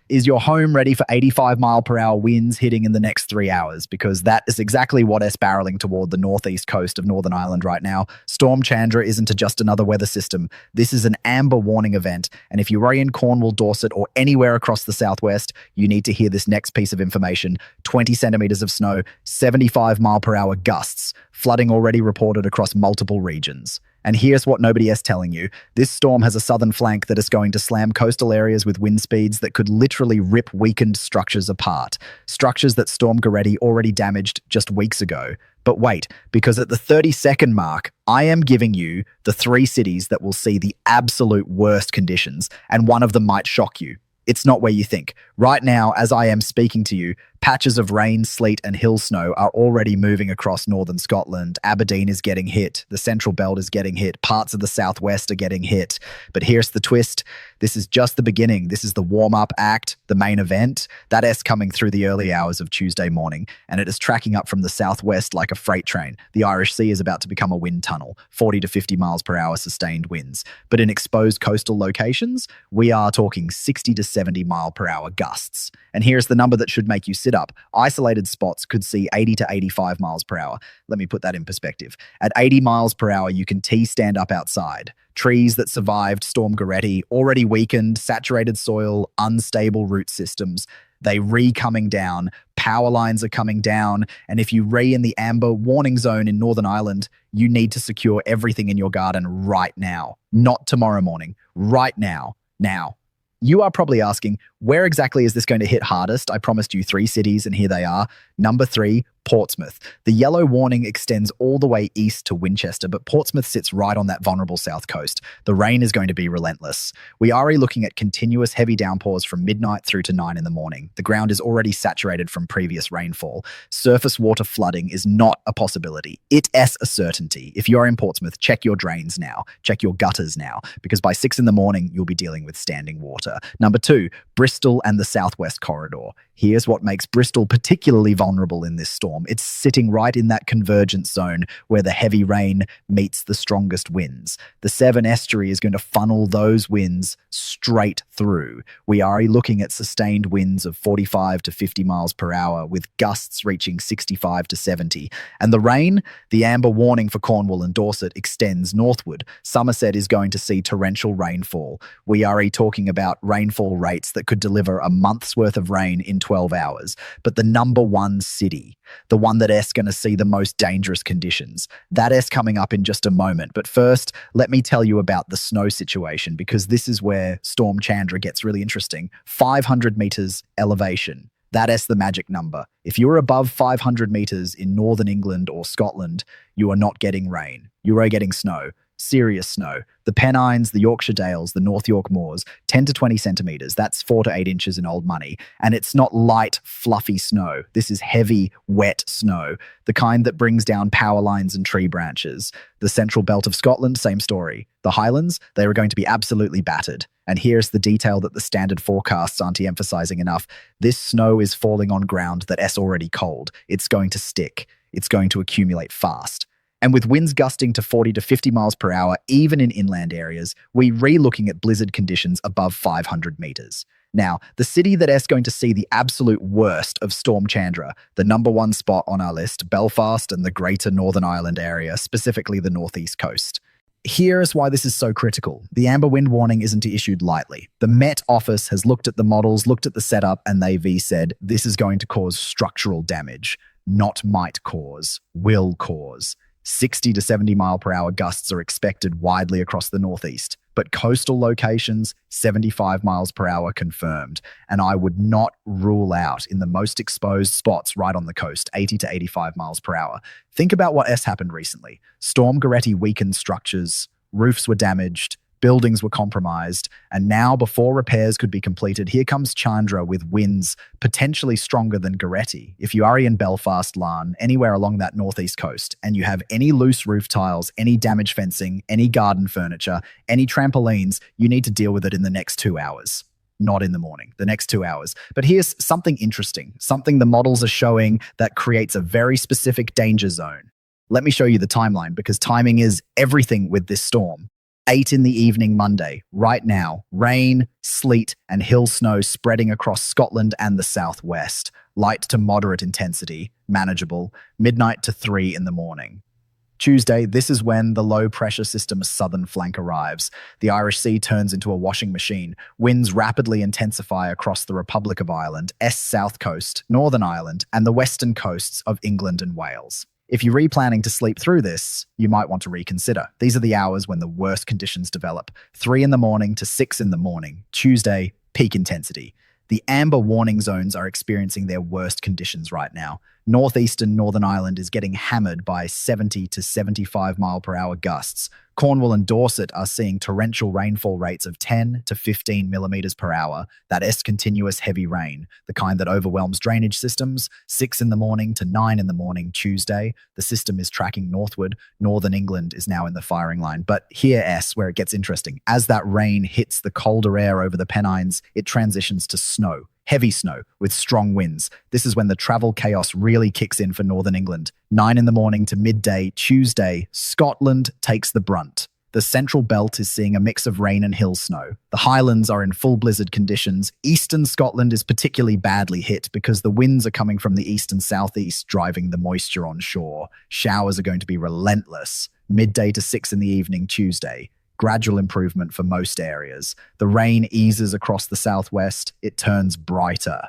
Is your home ready for 85 mile per hour winds hitting in the next 3 hours? Because that is exactly what is barreling toward the northeast coast of Northern Ireland right now. Storm Chandra isn't just another weather system. This is an amber warning event. And if you are in Cornwall, Dorset, or anywhere across the southwest, you need to hear this next piece of information. 20 centimeters of snow, 75 mile per hour gusts, flooding already reported across multiple regions. And here's what nobody is telling you. This storm has a southern flank that is going to slam coastal areas with wind speeds that could literally rip weakened structures apart. Structures that Storm Gerrit already damaged just weeks ago. But wait, because at the 30-second mark, I am giving you the 3 cities that will see the absolute worst conditions, and one of them might shock you. It's not where you think. Right now, as I am speaking to you, patches of rain, sleet, and hill snow are already moving across northern Scotland. Aberdeen is getting hit. The Central Belt is getting hit. Parts of the southwest are getting hit. But here's the twist. This is just the beginning. This is the warm-up act, the main event. That is coming through the early hours of Tuesday morning, and it is tracking up from the southwest like a freight train. The Irish Sea is about to become a wind tunnel, 40 to 50 miles per hour sustained winds. But in exposed coastal locations, we are talking 60 to 70 mile per hour gusts. And here's the number that should make you sit up. Isolated spots could see 80 to 85 miles per hour. Let me put that in perspective. At 80 miles per hour, you can stand up outside. Trees that survived Storm Gerrit, already weakened, saturated soil, unstable root systems. They coming down. Power lines are coming down. And if you in the amber warning zone in Northern Ireland, you need to secure everything in your garden right now. Not tomorrow morning. Right now. Now. You are probably asking, where exactly is this going to hit hardest? I promised you 3 cities, and here they are. Number 3, Portsmouth. The yellow warning extends all the way east to Winchester, but Portsmouth sits right on that vulnerable south coast. The rain is going to be relentless. We are looking at continuous heavy downpours from midnight through to 9 in the morning. The ground is already saturated from previous rainfall. Surface water flooding is not a possibility. It is a certainty. If you're in Portsmouth, check your drains now. Check your gutters now, because by 6 in the morning, you'll be dealing with standing water. Number 2, Bristol and the Southwest Corridor. Here's what makes Bristol particularly vulnerable in this storm. It's sitting right in that convergence zone where the heavy rain meets the strongest winds. The Severn Estuary is going to funnel those winds straight through. We are looking at sustained winds of 45 to 50 miles per hour with gusts reaching 65 to 70. And the rain, the amber warning for Cornwall and Dorset extends northward. Somerset is going to see torrential rainfall. We are talking about rainfall rates that could deliver a month's worth of rain in 12 hours. But the number 1 city, the one that is going to see the most dangerous conditions, that is coming up in just a moment. But first, let me tell you about the snow situation, because this is where Storm Chandra gets really interesting. 500 meters elevation. That is the magic number. If you're above 500 meters in northern England or Scotland, you are not getting rain. You are getting snow. Serious snow. The Pennines, the Yorkshire Dales, the North York Moors, 10 to 20 centimetres. That's 4 to 8 inches in old money. And it's not light, fluffy snow. This is heavy, wet snow, the kind that brings down power lines and tree branches. The Central Belt of Scotland, same story. The Highlands, they are going to be absolutely battered. And here's the detail that the standard forecasts aren't emphasizing enough. This snow is falling on ground that is already cold. It's going to stick. It's going to accumulate fast. And with winds gusting to 40 to 50 miles per hour, even in inland areas, we're looking at blizzard conditions above 500 meters. Now, the city that is going to see the absolute worst of Storm Chandra, the number 1 spot on our list, Belfast and the greater Northern Ireland area, specifically the northeast coast. Here's why this is so critical. The amber wind warning isn't issued lightly. The Met Office has looked at the models, looked at the setup, and they've said this is going to cause structural damage, not might cause, will cause. 60 to 70 mile per hour gusts are expected widely across the northeast, but coastal locations, 75 miles per hour confirmed. And I would not rule out in the most exposed spots right on the coast, 80 to 85 miles per hour. Think about what has happened recently. Storm Gerrit weakened structures, roofs were damaged, buildings were compromised, and now before repairs could be completed, here comes Chandra with winds potentially stronger than Gerrit. If you are in Belfast, Larne, anywhere along that northeast coast, and you have any loose roof tiles, any damaged fencing, any garden furniture, any trampolines, you need to deal with it in the next 2 hours. Not in the morning, the next 2 hours. But here's something interesting, something the models are showing that creates a very specific danger zone. Let me show you the timeline, because timing is everything with this storm. 8 in the evening Monday, right now, rain, sleet, and hill snow spreading across Scotland and the southwest. Light to moderate intensity, manageable, midnight to 3 in the morning. Tuesday, this is when the low-pressure system's southern flank arrives. The Irish Sea turns into a washing machine. Winds rapidly intensify across the Republic of Ireland, south coast, Northern Ireland, and the western coasts of England and Wales. If you're replanning to sleep through this, you might want to reconsider. These are the hours when the worst conditions develop. 3 in the morning to 6 in the morning. Tuesday, peak intensity. The amber warning zones are experiencing their worst conditions right now. Northeastern Northern Ireland is getting hammered by 70 to 75 mile per hour gusts. Cornwall and Dorset are seeing torrential rainfall rates of 10 to 15 millimeters per hour. That is continuous heavy rain, the kind that overwhelms drainage systems. 6 in the morning to 9 in the morning Tuesday. The system is tracking northward. Northern England is now in the firing line. But here, where it gets interesting. As that rain hits the colder air over the Pennines, it transitions to snow. Heavy snow with strong winds. This is when the travel chaos really kicks in for Northern England. 9 in the morning to midday Tuesday, Scotland takes the brunt. The central belt is seeing a mix of rain and hill snow. The Highlands are in full blizzard conditions. Eastern Scotland is particularly badly hit because the winds are coming from the east and southeast, driving the moisture on shore. Showers are going to be relentless. Midday to 6 in the evening Tuesday. Gradual improvement for most areas. The rain eases across the southwest. It turns brighter.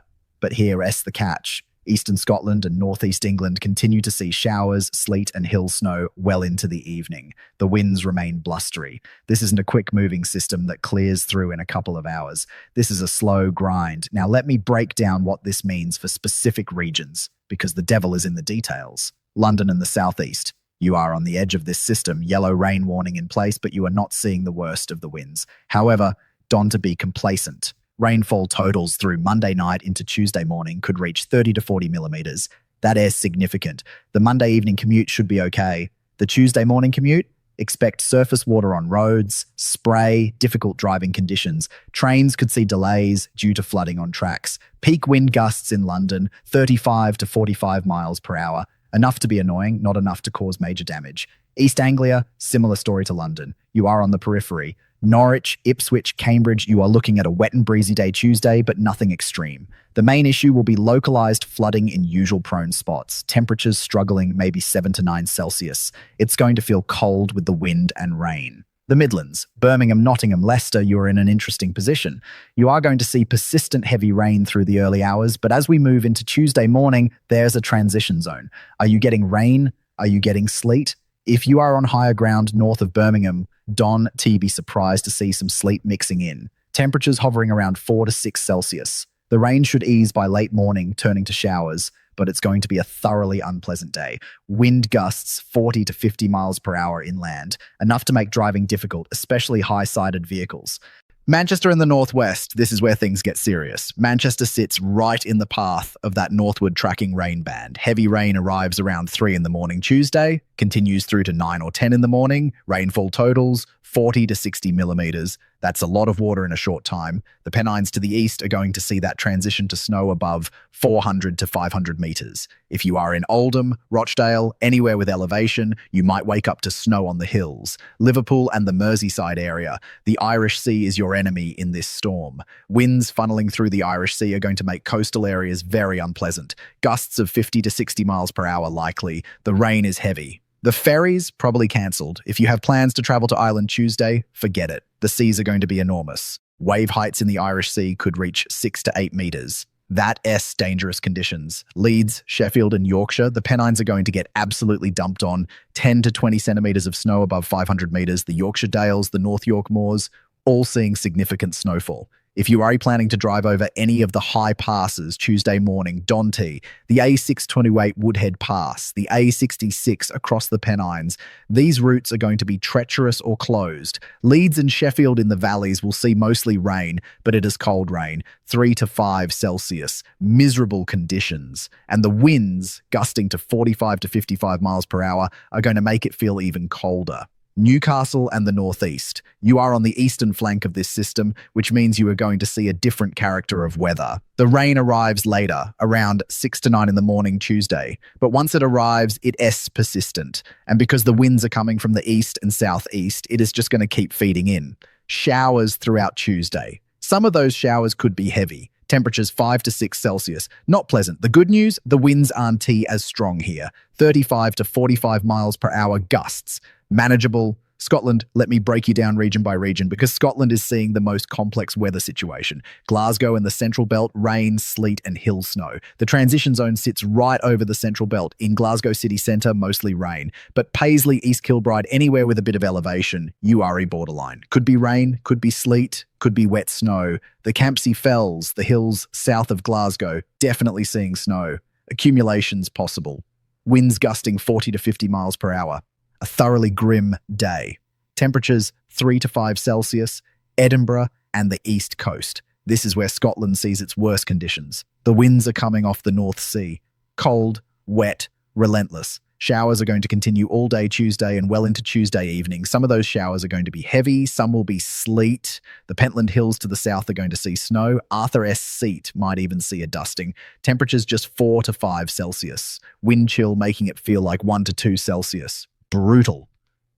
But here's the catch. Eastern Scotland and northeast England continue to see showers, sleet, and hill snow well into the evening. The winds remain blustery. This isn't a quick-moving system that clears through in a couple of hours. This is a slow grind. Now let me break down what this means for specific regions, because the devil is in the details. London and the southeast. You are on the edge of this system, yellow rain warning in place, but you are not seeing the worst of the winds. However, don't be complacent. Rainfall totals through Monday night into Tuesday morning could reach 30 to 40 millimeters. That is significant. The Monday evening commute should be okay. The Tuesday morning commute? Expect surface water on roads, spray, difficult driving conditions. Trains could see delays due to flooding on tracks. Peak wind gusts in London, 35 to 45 miles per hour. Enough to be annoying, not enough to cause major damage. East Anglia, similar story to London. You are on the periphery. Norwich, Ipswich, Cambridge, you are looking at a wet and breezy day Tuesday, but nothing extreme. The main issue will be localized flooding in usual prone spots. Temperatures struggling maybe 7 to 9 Celsius. It's going to feel cold with the wind and rain. The Midlands, Birmingham, Nottingham, Leicester, you're in an interesting position. You are going to see persistent heavy rain through the early hours, but as we move into Tuesday morning, there's a transition zone. Are you getting rain? Are you getting sleet? If you are on higher ground north of Birmingham, don't be surprised to see some sleet mixing in. Temperatures hovering around 4 to 6 Celsius. The rain should ease by late morning, turning to showers, but it's going to be a thoroughly unpleasant day. Wind gusts 40 to 50 miles per hour inland, enough to make driving difficult, especially high-sided vehicles. Manchester in the northwest, this is where things get serious. Manchester sits right in the path of that northward tracking rain band. Heavy rain arrives around 3 in the morning Tuesday, continues through to 9 or 10 in the morning. Rainfall totals 40 to 60 millimeters. That's a lot of water in a short time. The Pennines to the east are going to see that transition to snow above 400 to 500 meters. If you are in Oldham, Rochdale, anywhere with elevation, you might wake up to snow on the hills. Liverpool and the Merseyside area. The Irish Sea is your enemy in this storm. Winds funneling through the Irish Sea are going to make coastal areas very unpleasant. Gusts of 50 to 60 miles per hour likely. The rain is heavy. The ferries probably cancelled. If you have plans to travel to Ireland Tuesday, forget it. The seas are going to be enormous. Wave heights in the Irish Sea could reach 6 to 8 meters. That's dangerous conditions. Leeds, Sheffield, and Yorkshire, the Pennines are going to get absolutely dumped on. 10 to 20 centimeters of snow above 500 meters. The Yorkshire Dales, the North York Moors, all seeing significant snowfall. If you are planning to drive over any of the high passes Tuesday morning, the A628 Woodhead Pass, the A66 across the Pennines, these routes are going to be treacherous or closed. Leeds and Sheffield in the valleys will see mostly rain, but it is cold rain, 3 to 5 Celsius, miserable conditions. And the winds, gusting to 45 to 55 miles per hour, are going to make it feel even colder. Newcastle and the northeast. You are on the eastern flank of this system, which means you are going to see a different character of weather. The rain arrives later, around 6 to 9 in the morning Tuesday, but once it arrives, it is persistent. And because the winds are coming from the east and southeast, it is just going to keep feeding in. Showers throughout Tuesday. Some of those showers could be heavy. Temperatures 5 to 6 Celsius. Not pleasant. The good news, the winds aren't as strong here. 35 to 45 miles per hour gusts. Manageable. Scotland, let me break you down region by region because Scotland is seeing the most complex weather situation. Glasgow and the Central Belt, rain, sleet and hill snow. The transition zone sits right over the Central Belt. In Glasgow city centre, mostly rain. But Paisley, East Kilbride, anywhere with a bit of elevation, you are a borderline. Could be rain, could be sleet, could be wet snow. The Campsie Fells, the hills south of Glasgow, definitely seeing snow. Accumulations possible. Winds gusting 40 to 50 miles per hour. A thoroughly grim day. Temperatures 3 to 5 Celsius, Edinburgh and the east coast. This is where Scotland sees its worst conditions. The winds are coming off the North Sea. Cold, wet, relentless. Showers are going to continue all day Tuesday and well into Tuesday evening. Some of those showers are going to be heavy, some will be sleet. The Pentland Hills to the south are going to see snow. Arthur S. Seat might even see a dusting. Temperatures just 4 to 5 Celsius. Wind chill making it feel like 1 to 2 Celsius. Brutal.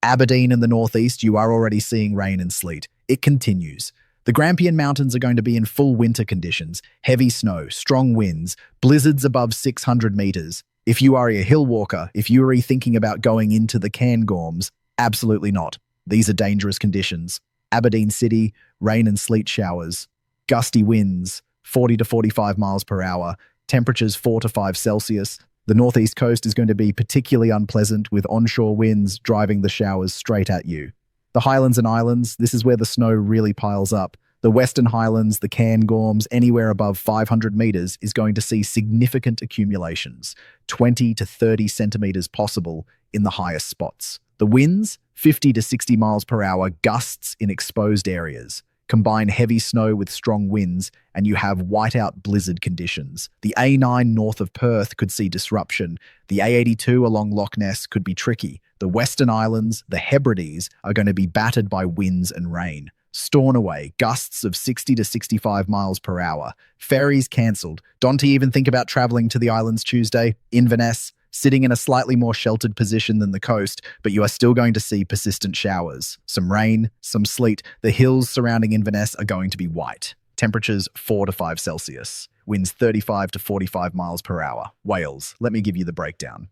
Aberdeen in the northeast, you are already seeing rain and sleet. It continues. The Grampian Mountains are going to be in full winter conditions. Heavy snow, strong winds, blizzards above 600 meters. If you are a hill walker, if you are thinking about going into the Cairngorms, absolutely not. These are dangerous conditions. Aberdeen City, rain and sleet showers. Gusty winds, 40 to 45 miles per hour. Temperatures 4 to 5 Celsius. The northeast coast is going to be particularly unpleasant with onshore winds driving the showers straight at you. The Highlands and Islands, this is where the snow really piles up. The Western Highlands, the Cairngorms, anywhere above 500 meters is going to see significant accumulations, 20 to 30 centimeters possible in the highest spots. The winds, 50 to 60 miles per hour, gusts in exposed areas. Combine heavy snow with strong winds, and you have whiteout blizzard conditions. The A9 north of Perth could see disruption. The A82 along Loch Ness could be tricky. The Western Islands, the Hebrides, are going to be battered by winds and rain. Stornoway, gusts of 60 to 65 miles per hour. Ferries cancelled. Don't even think about travelling to the islands Tuesday. Inverness, sitting in a slightly more sheltered position than the coast, but you are still going to see persistent showers. Some rain, some sleet. The hills surrounding Inverness are going to be white. Temperatures 4 to 5 Celsius. Winds 35 to 45 miles per hour. Wales, let me give you the breakdown.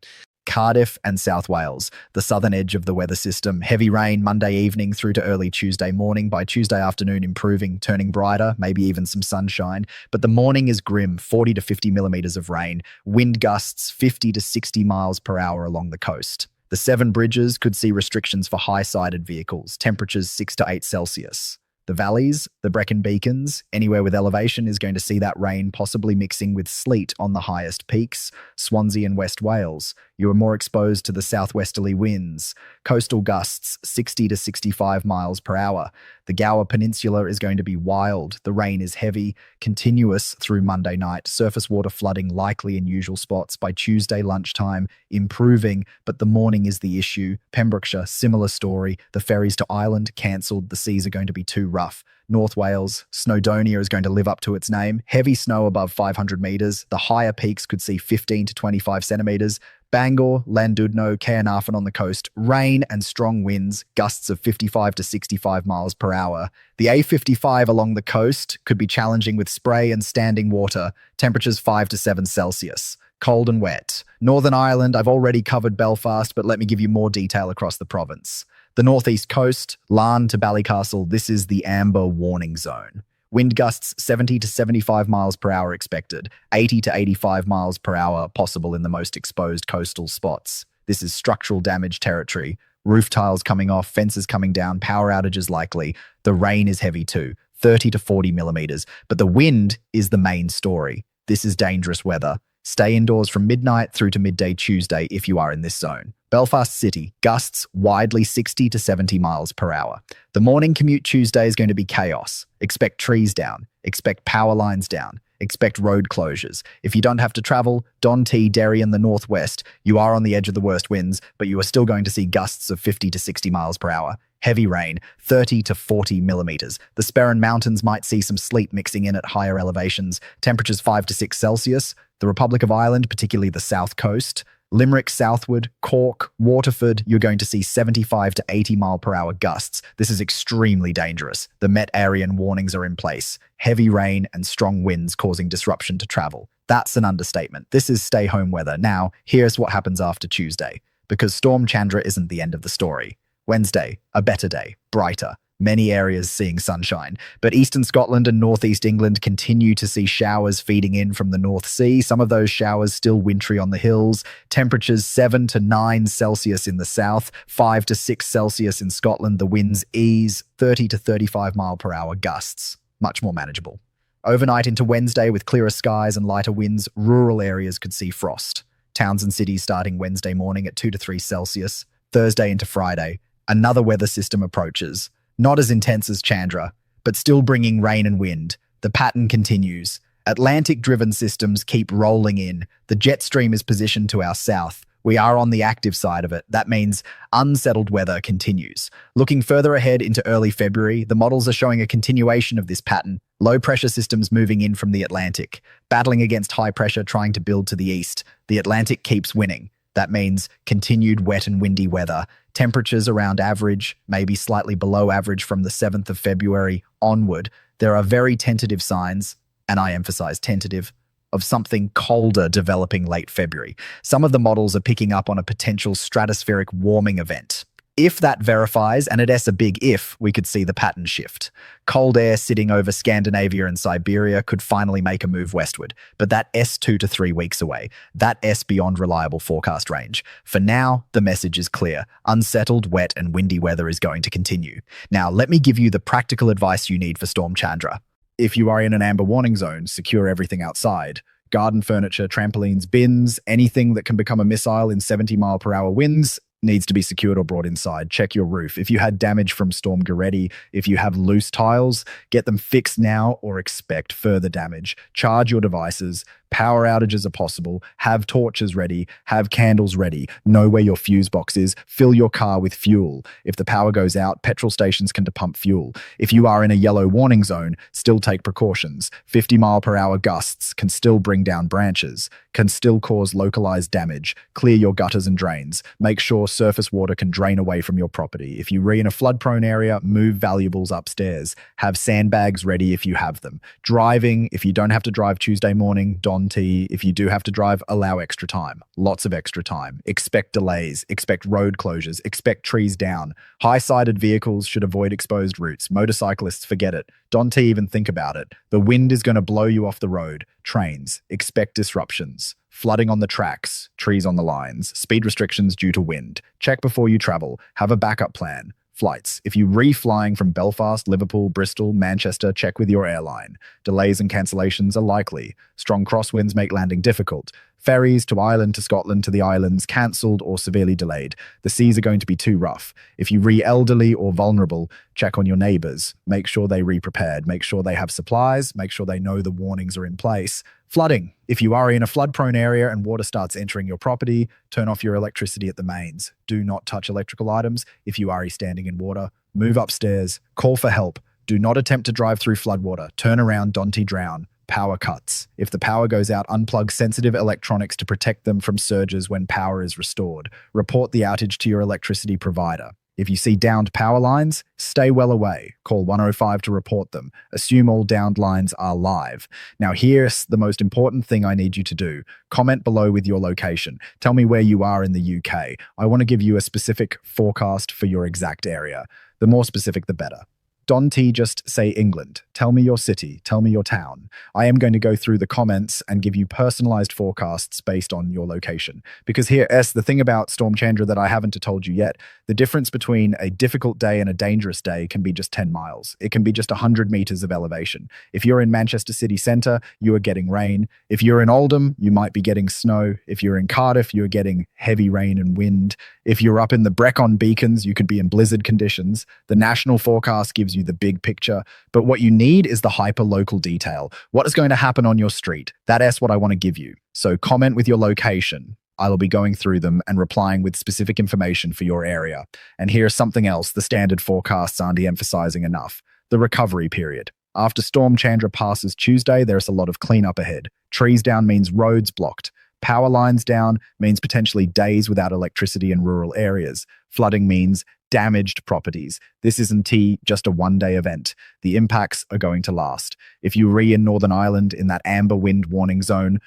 Cardiff and South Wales, the southern edge of the weather system. Heavy rain Monday evening through to early Tuesday morning. By Tuesday afternoon, improving, turning brighter, maybe even some sunshine. But the morning is grim, 40 to 50 millimeters of rain. Wind gusts 50 to 60 miles per hour along the coast. The Seven Bridges could see restrictions for high-sided vehicles, temperatures 6 to 8 Celsius. The valleys, the Brecon Beacons, anywhere with elevation is going to see that rain possibly mixing with sleet on the highest peaks. Swansea and West Wales, you are more exposed to the southwesterly winds. Coastal gusts 60 to 65 miles per hour. The Gower Peninsula is going to be wild. The rain is heavy, continuous through Monday night. Surface water flooding likely in usual spots. By Tuesday lunchtime, improving, but the morning is the issue. Pembrokeshire, similar story. The ferries to Ireland cancelled. The seas are going to be too rough. North Wales, Snowdonia is going to live up to its name. Heavy snow above 500 metres. The higher peaks could see 15 to 25 centimetres. Bangor, Llandudno, Caernarfon on the coast. Rain and strong winds, gusts of 55 to 65 miles per hour. The A55 along the coast could be challenging with spray and standing water. Temperatures 5 to 7 Celsius. Cold and wet. Northern Ireland, I've already covered Belfast, but let me give you more detail across the province. The northeast coast, Larne to Ballycastle, this is the amber warning zone. Wind gusts 70 to 75 miles per hour expected, 80 to 85 miles per hour possible in the most exposed coastal spots. This is structural damage territory. Roof tiles coming off, fences coming down, power outages likely. The rain is heavy too, 30 to 40 millimeters, but the wind is the main story. This is dangerous weather. Stay indoors from midnight through to midday Tuesday if you are in this zone. Belfast City, gusts widely 60 to 70 miles per hour. The morning commute Tuesday is going to be chaos. Expect trees down. Expect power lines down. expect road closures. If you don't have to travel, Don T, Derry in the northwest, you are on the edge of the worst winds, but you are still going to see gusts of 50 to 60 miles per hour. Heavy rain, 30 to 40 millimeters. The Sperrin Mountains might see some sleet mixing in at higher elevations. Temperatures 5 to 6 Celsius. The Republic of Ireland, particularly the south coast. Limerick southward, Cork, Waterford, you're going to see 75 to 80 mile per hour gusts. This is extremely dangerous. The Met Arian warnings are in place. Heavy rain and strong winds causing disruption to travel. That's an understatement. This is stay home weather. Now, here's what happens after Tuesday. Because Storm Chandra isn't the end of the story. Wednesday, a better day, brighter. Many areas seeing sunshine, but eastern Scotland and northeast England continue to see showers feeding in from the North Sea. Some of those showers still wintry on the hills. Temperatures 7 to 9 Celsius in the south, 5 to 6 Celsius in Scotland. The winds ease, 30 to 35 mile per hour gusts. Much more manageable. Overnight into Wednesday with clearer skies and lighter winds, rural areas could see frost. Towns and cities starting Wednesday morning at 2 to 3 Celsius. Thursday into Friday, another weather system approaches. Not as intense as Chandra, but still bringing rain and wind. The pattern continues. Atlantic-driven systems keep rolling in. The jet stream is positioned to our south. We are on the active side of it. That means unsettled weather continues. Looking further ahead into early February, the models are showing a continuation of this pattern. Low-pressure systems moving in from the Atlantic, battling against high pressure trying to build to the east. The Atlantic keeps winning. That means continued wet and windy weather. Temperatures around average, maybe slightly below average from the 7th of February onward. There are very tentative signs, and I emphasize tentative, of something colder developing late February. Some of the models are picking up on a potential stratospheric warming event. If that verifies, and it's a big if, we could see the pattern shift. Cold air sitting over Scandinavia and Siberia could finally make a move westward, but that S 2 to 3 weeks away. That S beyond reliable forecast range. For now, the message is clear. Unsettled, wet, and windy weather is going to continue. Now, let me give you the practical advice you need for Storm Chandra. If you are in an amber warning zone, secure everything outside. Garden furniture, trampolines, bins, anything that can become a missile in 70 mile per hour winds needs to be secured or brought inside. Check your roof. If you had damage from Storm Gerrit, if you have loose tiles, get them fixed now or expect further damage. Charge your devices. Power outages are possible. Have torches ready. Have candles ready. Know where your fuse box is. Fill your car with fuel. If the power goes out, petrol stations can pump fuel. If you are in a yellow warning zone, still take precautions. 50 mile per hour gusts can still bring down branches, can still cause localized damage. Clear your gutters and drains. Make sure surface water can drain away from your property. If you're in a flood-prone area, move valuables upstairs. Have sandbags ready if you have them. Driving, if you don't have to drive Tuesday morning, if you do have to drive, allow extra time. Lots of extra time. Expect delays. Expect road closures. Expect trees down. High-sided vehicles should avoid exposed routes. Motorcyclists, forget it. Don't even think about it. The wind is going to blow you off the road. Trains, expect disruptions. Flooding on the tracks. Trees on the lines. Speed restrictions due to wind. Check before you travel. Have a backup plan. Flights. If you're re-flying from Belfast, Liverpool, Bristol, Manchester, check with your airline. Delays and cancellations are likely. Strong crosswinds make landing difficult. Ferries to Ireland to Scotland to the islands cancelled or severely delayed. The seas are going to be too rough. If you're elderly or vulnerable, check on your neighbours. Make sure they re-prepared. Make sure they have supplies. Make sure they know the warnings are in place. Flooding. If you are in a flood-prone area and water starts entering your property, turn off your electricity at the mains. Do not touch electrical items. If you are standing in water, move upstairs. Call for help. Do not attempt to drive through floodwater. Turn around, don't drown. Power cuts. If the power goes out, unplug sensitive electronics to protect them from surges when power is restored. Report the outage to your electricity provider. If you see downed power lines, stay well away. Call 105 to report them. Assume all downed lines are live. Now here's the most important thing I need you to do. Comment below with your location. Tell me where you are in the UK. I want to give you a specific forecast for your exact area. The more specific, the better. Don't just say England. Tell me your city. Tell me your town. I am going to go through the comments and give you personalized forecasts based on your location. Because here's the thing about Storm Chandra that I haven't told you yet. The difference between a difficult day and a dangerous day can be just 10 miles. It can be just 100 meters of elevation. If you're in Manchester city centre, you are getting rain. If you're in Oldham, you might be getting snow. If you're in Cardiff, you're getting heavy rain and wind. If you're up in the Brecon Beacons, you could be in blizzard conditions. The national forecast gives you you the big picture, but what you need is the hyper-local detail. What is going to happen on your street? That's what I want to give you. So comment with your location. I will be going through them and replying with specific information for your area. And here's something else the standard forecasts aren't emphasizing enough. The recovery period. After Storm Chandra passes Tuesday, there's a lot of cleanup ahead. Trees down means roads blocked. Power lines down means potentially days without electricity in rural areas. Flooding means damaged properties. This isn't just a one-day event. The impacts are going to last. If you're in Northern Ireland in that amber wind warning zone,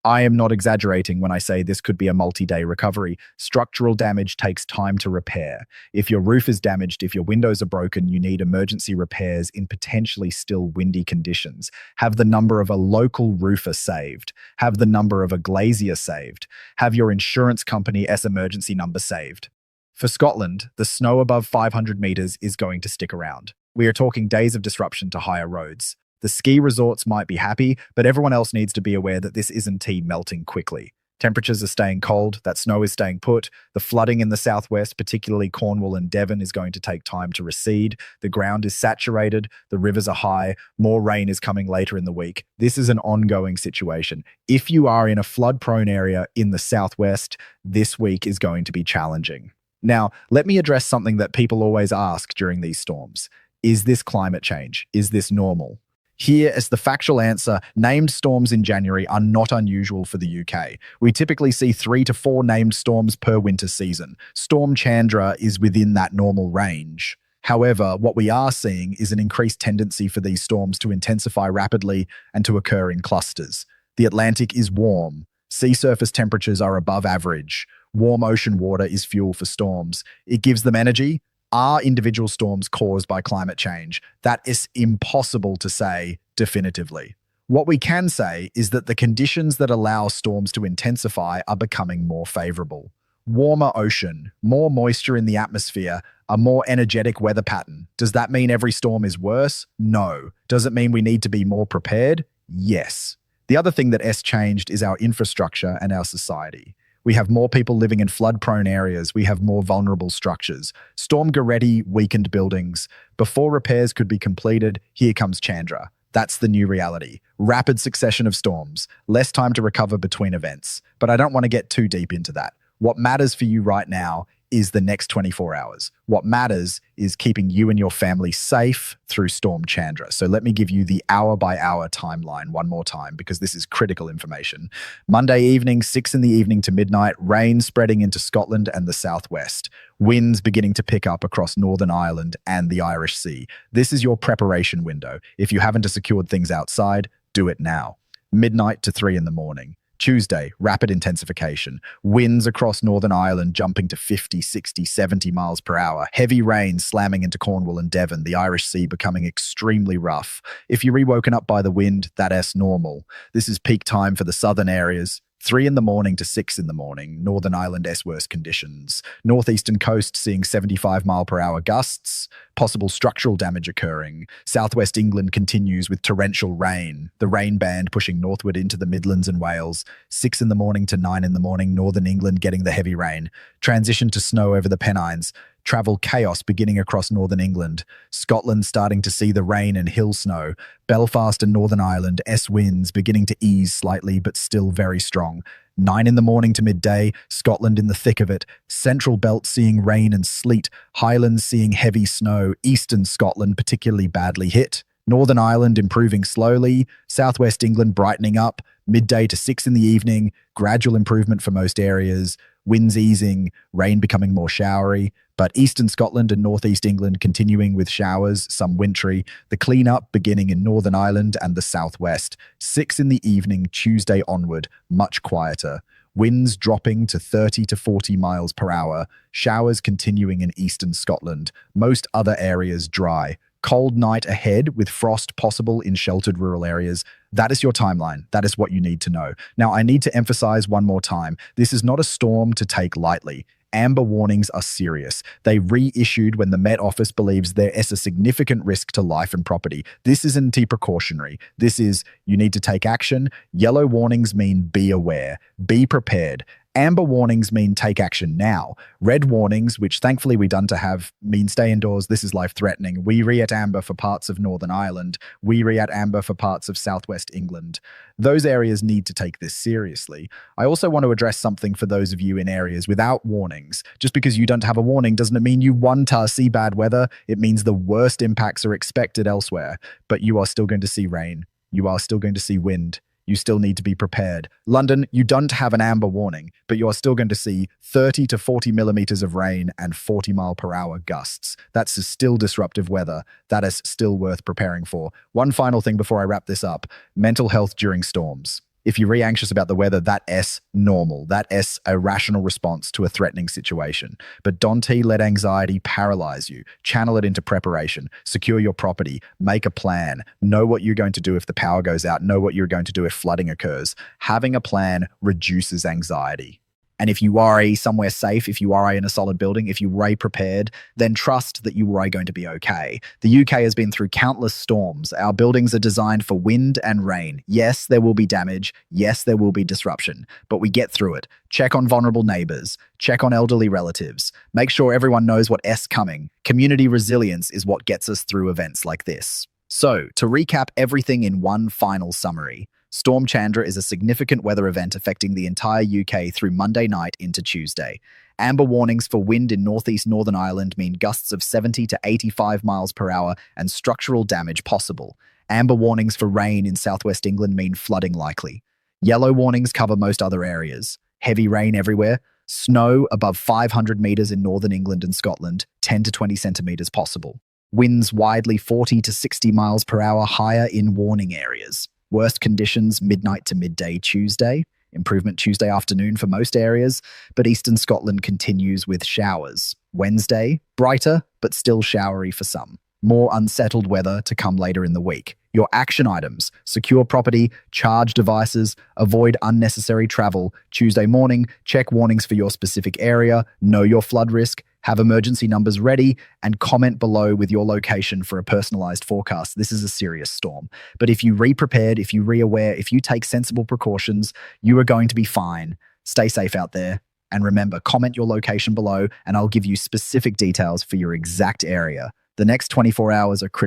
I am not exaggerating when I say this could be a multi-day recovery. Structural damage takes time to repair. If your roof is damaged, if your windows are broken, you need emergency repairs in potentially still windy conditions. Have the number of a local roofer saved. Have the number of a glazier saved. Have your insurance company's emergency number saved. For Scotland, the snow above 500 meters is going to stick around. We are talking days of disruption to higher roads. The ski resorts might be happy, but everyone else needs to be aware that this isn't melting quickly. Temperatures are staying cold, that snow is staying put. The flooding in the southwest, particularly Cornwall and Devon, is going to take time to recede. The ground is saturated, the rivers are high, more rain is coming later in the week. This is an ongoing situation. If you are in a flood-prone area in the southwest, this week is going to be challenging. Now, let me address something that people always ask during these storms. Is this climate change? Is this normal? Here is the factual answer. Named storms in January are not unusual for the UK. We typically see 3 to 4 named storms per winter season. Storm Chandra is within that normal range. However, what we are seeing is an increased tendency for these storms to intensify rapidly and to occur in clusters. The Atlantic is warm. Sea surface temperatures are above average. Warm ocean water is fuel for storms. It gives them energy. Are individual storms caused by climate change? That is impossible to say definitively. What we can say is that the conditions that allow storms to intensify are becoming more favorable. Warmer ocean, more moisture in the atmosphere, a more energetic weather pattern. Does that mean every storm is worse? No. Does it mean we need to be more prepared? Yes. The other thing that has changed is our infrastructure and our society. We have more people living in flood-prone areas. We have more vulnerable structures. Storm Gerrit weakened buildings. Before repairs could be completed, here comes Chandra. That's the new reality. Rapid succession of storms. Less time to recover between events. But I don't want to get too deep into that. What matters for you right now is the next 24 hours. What matters is keeping you and your family safe through Storm Chandra. So let me give you the hour-by-hour timeline one more time because this is critical information. Monday evening, 6 in the evening to midnight, rain spreading into Scotland and the southwest. Winds beginning to pick up across Northern Ireland and the Irish Sea. This is your preparation window. If you haven't secured things outside, do it now. Midnight to 3 in the morning. Tuesday, rapid intensification. Winds across Northern Ireland jumping to 50, 60, 70 miles per hour. Heavy rain slamming into Cornwall and Devon. The Irish Sea becoming extremely rough. If you're woken up by the wind, that's normal. This is peak time for the southern areas. 3 in the morning to 6 in the morning, Northern Ireland's worst conditions. Northeastern coast seeing 75 mile per hour gusts, possible structural damage occurring. Southwest England continues with torrential rain, the rain band pushing northward into the Midlands and Wales. 6 in the morning to 9 in the morning, Northern England getting the heavy rain. Transition to snow over the Pennines. Travel chaos beginning across Northern England. Scotland starting to see the rain and hill snow. Belfast and Northern Ireland, winds beginning to ease slightly but still very strong. 9 in the morning to midday, Scotland in the thick of it. Central Belt seeing rain and sleet. Highlands seeing heavy snow. Eastern Scotland particularly badly hit. Northern Ireland improving slowly. Southwest England brightening up. Midday to 6 in the evening. Gradual improvement for most areas. Winds easing, rain becoming more showery, but eastern Scotland and northeast England continuing with showers, some wintry, the clean-up beginning in Northern Ireland and the southwest. 6 in the evening, Tuesday onward, much quieter. Winds dropping to 30 to 40 miles per hour, showers continuing in eastern Scotland, most other areas dry. Cold night ahead with frost possible in sheltered rural areas. That is your timeline. That is what you need to know. Now, I need to emphasize one more time. This is not a storm to take lightly. Amber warnings are serious. They reissued when the Met Office believes there is a significant risk to life and property. This isn't precautionary. This is, you need to take action. Yellow warnings mean be aware, be prepared. Amber warnings mean take action now. Red warnings, which thankfully we done to have, mean stay indoors, this is life-threatening. We re at amber for parts of Northern Ireland. We re at amber for parts of southwest England. Those areas need to take this seriously. I also want to address something for those of you in areas without warnings. Just because you don't have a warning doesn't mean you want to see bad weather. It means the worst impacts are expected elsewhere, but you are still going to see rain. You are still going to see wind. You still need to be prepared. London, you don't have an amber warning, but you are still going to see 30 to 40 millimeters of rain and 40-mile-per-hour gusts. That's still disruptive weather. That is still worth preparing for. One final thing before I wrap this up. Mental health during storms. If you're really anxious about the weather, that S, normal. That S, a rational response to a threatening situation. But don't let anxiety paralyze you. Channel it into preparation. Secure your property. Make a plan. Know what you're going to do if the power goes out. Know what you're going to do if flooding occurs. Having a plan reduces anxiety. And if you are somewhere safe, if you are in a solid building, if you are prepared, then trust that you are going to be okay. The UK has been through countless storms. Our buildings are designed for wind and rain. Yes, there will be damage. Yes, there will be disruption, but we get through it. Check on vulnerable neighbors. Check on elderly relatives. Make sure everyone knows what S coming. Community resilience is what gets us through events like this. So, to recap everything in one final summary, Storm Chandra is a significant weather event affecting the entire UK through Monday night into Tuesday. Amber warnings for wind in northeast Northern Ireland mean gusts of 70 to 85 miles per hour and structural damage possible. Amber warnings for rain in southwest England mean flooding likely. Yellow warnings cover most other areas. Heavy rain everywhere. Snow above 500 meters in northern England and Scotland, 10 to 20 centimeters possible. Winds widely 40 to 60 miles per hour higher in warning areas. Worst conditions midnight to midday Tuesday. Improvement Tuesday afternoon for most areas, but eastern Scotland continues with showers. Wednesday, brighter, but still showery for some. More unsettled weather to come later in the week. Your action items: secure property, charge devices, avoid unnecessary travel. Tuesday morning, check warnings for your specific area, know your flood risk, have emergency numbers ready, and comment below with your location for a personalized forecast. This is a serious storm. But if you re-prepared, if you re-aware, if you take sensible precautions, you are going to be fine. Stay safe out there. And remember, comment your location below and I'll give you specific details for your exact area. The next 24 hours are critical.